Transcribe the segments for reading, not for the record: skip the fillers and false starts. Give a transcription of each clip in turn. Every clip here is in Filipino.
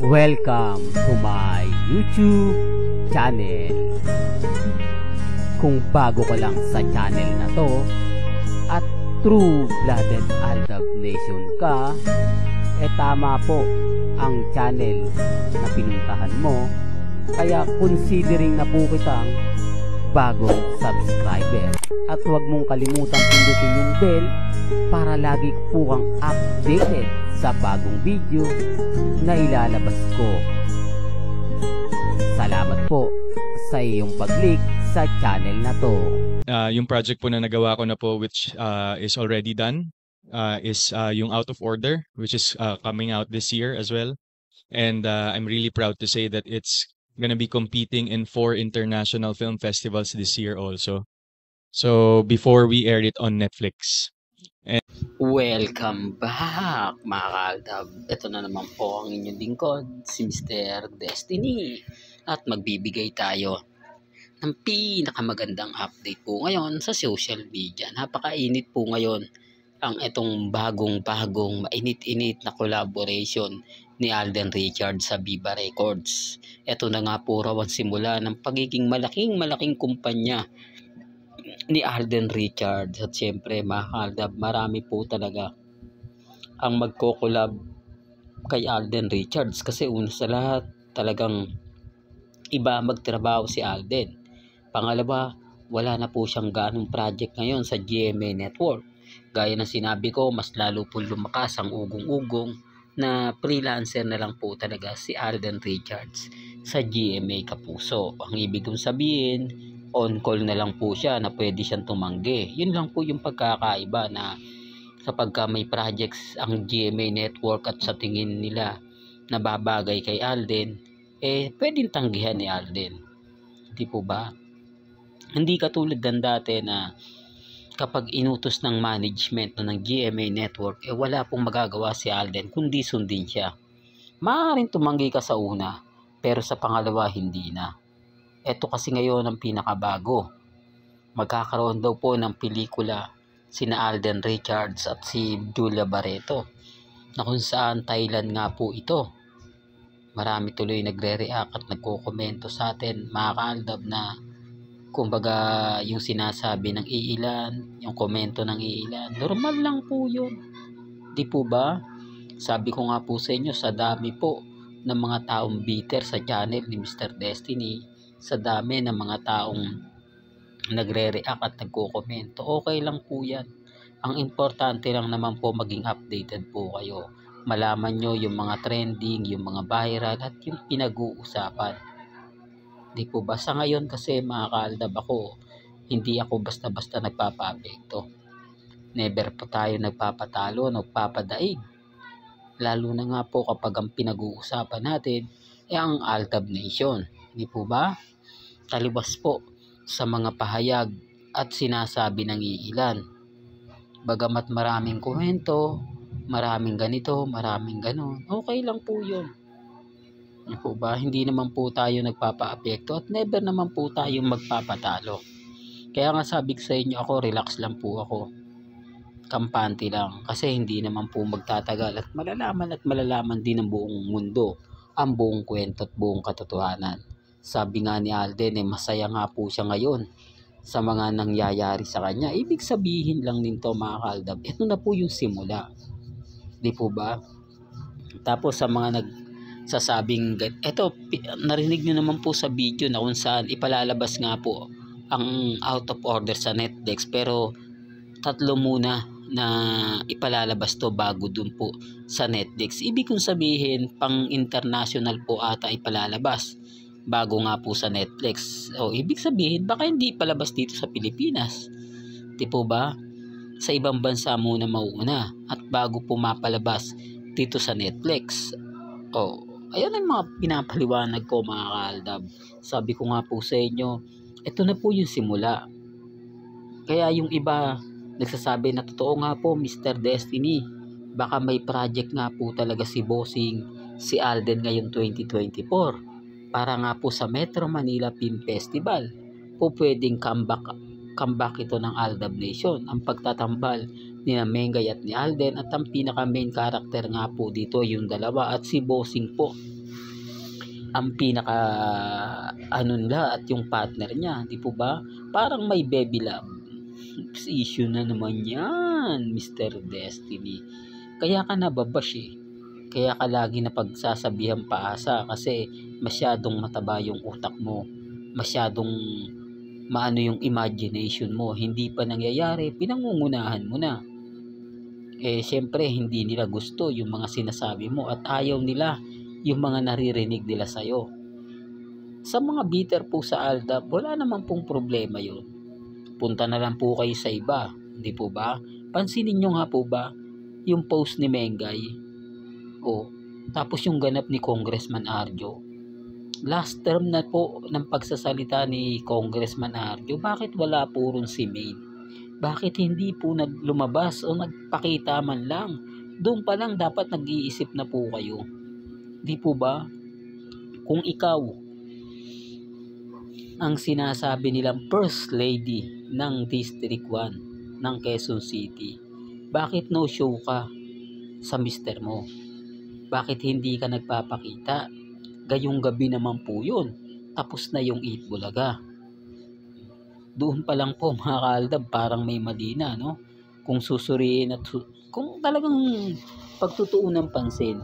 Welcome to my YouTube channel. Kung bago ka lang sa channel na to at true-blooded Aldab Nation ka, tama po ang channel na pinuntahan mo. Kaya considering na po kitang bagong subscriber. At huwag mong kalimutan pindutin yung bell para lagi po kang updated sa bagong video na ilalabas ko. Salamat po sa iyong pag-click sa channel na to. Yung project po na nagawa ko na po which is already done is yung Out of Order, which is coming out this year as well. And I'm really proud to say that it's gonna be competing in 4 international film festivals this year also. So before we aired it on Netflix. Welcome back mga kaaldab. Ito na naman po ang inyong lingkod, si Mr. Destiny. At magbibigay tayo ng pinakamagandang update po ngayon sa social media. Napakainit po ngayon ang itong bagong mainit-init na collaboration ni Alden Richards sa Viva Records. Ito na nga po raw ang simula ng pagiging malaking kumpanya ni Alden Richards. At syempre mga kaaldab, marami po talaga ang magko-collab kay Alden Richards kasi una sa lahat talagang iba magtrabaho si Alden. Pangalawa, wala na po siyang ganong project ngayon sa GMA Network. Gaya ng sinabi ko, mas lalo po lumakas ang ugong-ugong na freelancer na lang po talaga si Alden Richards sa GMA Kapuso. Ang ibig kong sabihin, on call na lang po siya na pwede siyang tumanggi. Yun lang po yung pagkakaiba na kapag may projects ang GMA Network at sa tingin nila na babagay kay Alden, pwedeng tanggihan ni Alden. Di po ba? Hindi katulad ng dati na kapag inutos ng management ng GMA Network, wala pong magagawa si Alden kundi sundin siya. Maaaring tumanggi ka sa una, pero sa pangalawa hindi na. Ito kasi ngayon ang pinakabago. Magkakaroon daw po ng pelikula sina Alden Richards at si Julia Barreto na kung saan Thailand nga po ito. Marami tuloy nagre-react at nagko-komento sa atin mga kaaldab na kumbaga yung sinasabi ng iilan, yung komento ng iilan, normal lang po yun. Di po ba? Sabi ko nga po sa inyo, sa dami po ng mga taong bitter sa channel ni Mr. Destiny, sa dami ng mga taong nagre-react at nagko-komento, okay lang po yan. Ang importante lang naman po maging updated po kayo. Malaman nyo yung mga trending, yung mga viral at yung pinag-uusapan. Di po ba? Sa ngayon kasi mga kaaldab ako, hindi ako basta-basta nagpapa-apekto. Never po tayo nagpapatalo, nagpapadaig. Lalo na nga po kapag ang pinag-uusapan natin ang Aldab Nation. Di po ba? Taliwas po sa mga pahayag at sinasabi ng iilan. Bagamat maraming komento, maraming ganito, maraming ganon, okay lang po yun. Di po ba? Hindi naman po tayo nagpapa-apekto at never naman po tayong magpapatalo. Kaya nga sabi ko sa inyo, ako relax lang po ako. Kampante lang kasi hindi naman po magtatagal at malalaman din ng buong mundo ang buong kwento at buong katotohanan. Sabi nga ni Alden, masaya nga po siya ngayon sa mga nangyayari sa kanya. Ibig sabihin lang nito mga kaaldab, ito na po yung simula. Di po ba? Tapos sa mga nagsasabing, eto, narinig nyo naman po sa video na kung saan ipalalabas nga po ang Out of Order sa Netflix. Pero 3 muna na ipalalabas to bago dun po sa Netflix. Ibig kong sabihin, pang international po ata ipalalabas bago nga po sa Netflix. O ibig sabihin, baka hindi palabas dito sa Pilipinas. Di po ba? Sa ibang bansa muna mauuna at bago po mapalabas dito sa Netflix. O, ayun ang mga pinapaliwanag ko mga kaaldab. Sabi ko nga po sa inyo, ito na po yung simula. Kaya yung iba nagsasabi na totoo nga po Mr. Destiny, baka may project nga po talaga si Bossing, si Alden ngayong 2024 para nga po sa Metro Manila Film Festival po pwedeng comeback ito ng Aldab Nation. Ang pagtatambal ni Mengay at ni Alden, at ang pinaka main character nga po dito yung dalawa, at si Bossing po ang pinaka ano nila at yung partner niya, di po ba? Parang may baby love issue na naman yan, Mr. Destiny. Kaya ka nababash eh. Kaya ka lagi na pagsasabihan paasa kasi masyadong mataba yung utak mo. Masyadong maano yung imagination mo. Hindi pa nangyayari, pinangungunahan mo na. Syempre hindi nila gusto yung mga sinasabi mo at ayaw nila yung mga naririnig nila sa'yo. Sa mga bitter po sa Aldab, wala naman pong problema yun. Punta na lang po kayo sa iba, hindi po ba? Pansinin nyo nga po ba yung post ni Mengay? Tapos yung ganap ni Congressman Arjo. Last term na po ng pagsasalita ni Congressman Arjo, bakit wala po ron si Maine? Bakit hindi po lumabas o nagpakita man lang? Doon pa lang dapat nag-iisip na po kayo. Di po ba? Kung ikaw ang sinasabi nilang First Lady ng District 1 ng Quezon City, bakit no show ka sa mister mo? Bakit hindi ka nagpapakita? Gayong gabi naman po yun. Tapos na yung Eat Bulaga. Doon pa lang po mga kaaldab, parang may mali na, no? Kung susuriin at kung talagang pagtutuon ng pansin,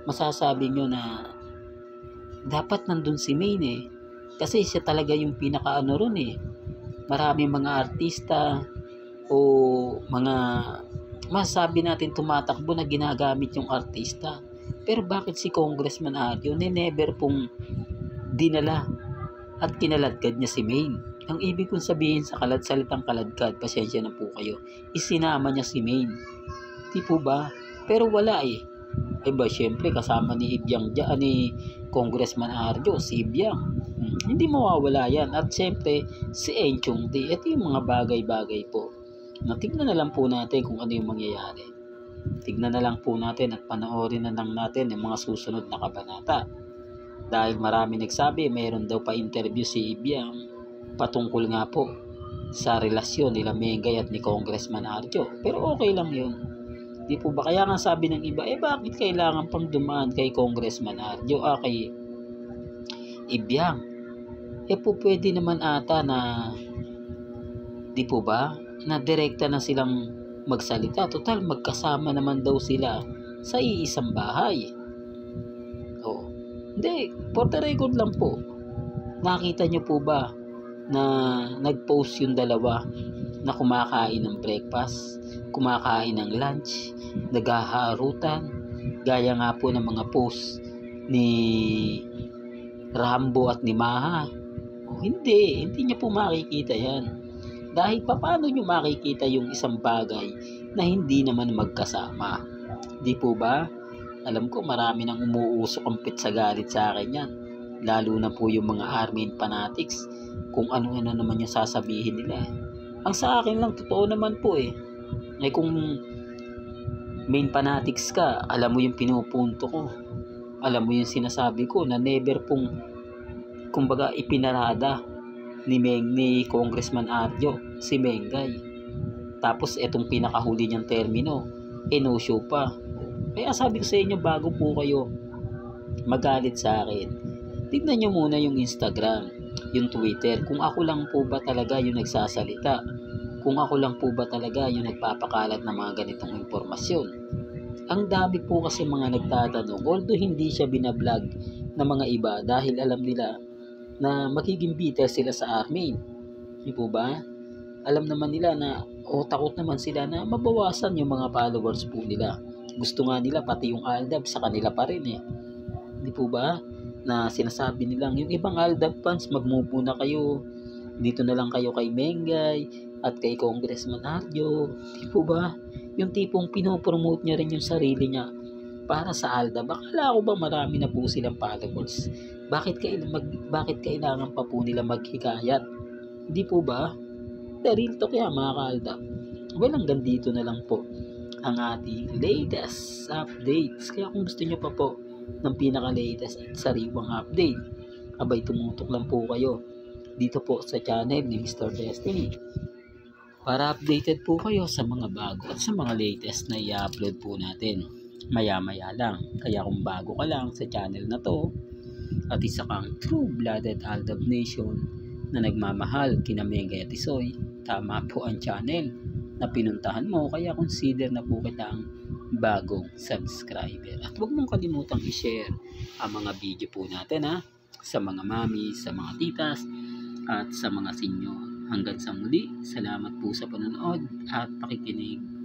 masasabi nyo na dapat nandun si Maine eh. Kasi siya talaga yung pinakaano ron eh. Maraming mga artista o mga masasabi natin tumatakbo na ginagamit yung artista. Pero bakit si Congressman Arjo never pong dinala at kinaladkad niya si Maine? Ang ibig kong sabihin sa salitang kaladkad, pasensya na po kayo, isinama niya si Maine. Di po ba? Pero wala eh. Ay ba, syempre kasama ni Ibyang dyan, ni Congressman Arjo, si Ibyang. Hindi mawawala yan. At syempre, si Enchong Di. Ito yung mga bagay-bagay po. Tignan na lang po natin kung ano yung mangyayari. Tignan na lang po natin at panoorin na lang natin yung mga susunod na kabanata. Dahil marami nagsabi, mayroon daw pa interview si Ibyang patungkol nga po sa relasyon nila Mengay at ni Congressman Arjo. Pero okay lang yun. Di po ba? Kaya nga sabi ng iba, bakit kailangan pang dumaan kay Congressman Arjo, kay Ibyang? Po pwede naman ata na, di po ba, na direkta na silang magsalita. Total, magkasama naman daw sila sa iisang bahay. Hindi, for the record lang po. Nakita nyo po ba na nag-post yung dalawa na kumakain ng breakfast, kumakain ng lunch, naghaharutan, gaya nga po ng mga post ni Rambo at ni Maha? Hindi niya po makikita yan. Dahil paano nyo makikita yung isang bagay na hindi naman magkasama? Di po ba? Alam ko marami nang umuusok ang sa galit sa akin yan. Lalo na po yung mga Armin fanatics, kung ano-ano naman yung sasabihin nila. Ang sa akin lang, totoo naman po eh. Kung main fanatics ka, alam mo yung pinupunto ko. Alam mo yung sinasabi ko na never pong kumbaga ipinarada ni Congressman Arjo si Mengay. Tapos etong pinakahuli niyang termino, no show pa. Kaya sabi ko sa inyo, bago po kayo magalit sa akin, tignan nyo muna yung Instagram, yung Twitter, kung ako lang po ba talaga yung nagsasalita, kung ako lang po ba talaga yung nagpapakalat ng mga ganitong impormasyon. Ang dami po kasi mga nagtatanong, although hindi siya binablog ng mga iba dahil alam nila na magiging bitter sila sa Armin. Di po ba? Alam naman nila na, takot naman sila na mabawasan yung mga followers po nila. Gusto nga nila pati yung Aldab sa kanila pa rin eh. Di po ba? Na sinasabi nilang yung ibang Aldab fans, magmupo na kayo. Dito na lang kayo kay Mengay at kay Congressman Arjo. Di po ba? Yung tipong pinopromote niya rin yung sarili niya para sa Aldab. Akala ko ba marami na po silang followers? Bakit kailangan pa po nila maghikayat? Di po ba? The real talk yan mga ka-Aldab. Well, hanggang dito na lang po ang ating latest updates. Kaya kung gusto nyo pa po ng pinaka-latest at sariwang update, abay tumutok lang po kayo dito po sa channel ni Mr. Destiny para updated po kayo sa mga bago at sa mga latest na i-upload po natin. Maya-maya lang. Kaya kung bago ka lang sa channel na to at isa kang true-blooded Aldab Nation na nagmamahal kina Mengay at Isoy, tama po ang channel na pinuntahan mo, kaya consider na po kitang bagong subscriber. At huwag mong kalimutang i-share ang mga video po natin sa mga mami, sa mga titas, at sa mga senior. Hanggang sa muli, salamat po sa panonood at pakikinig.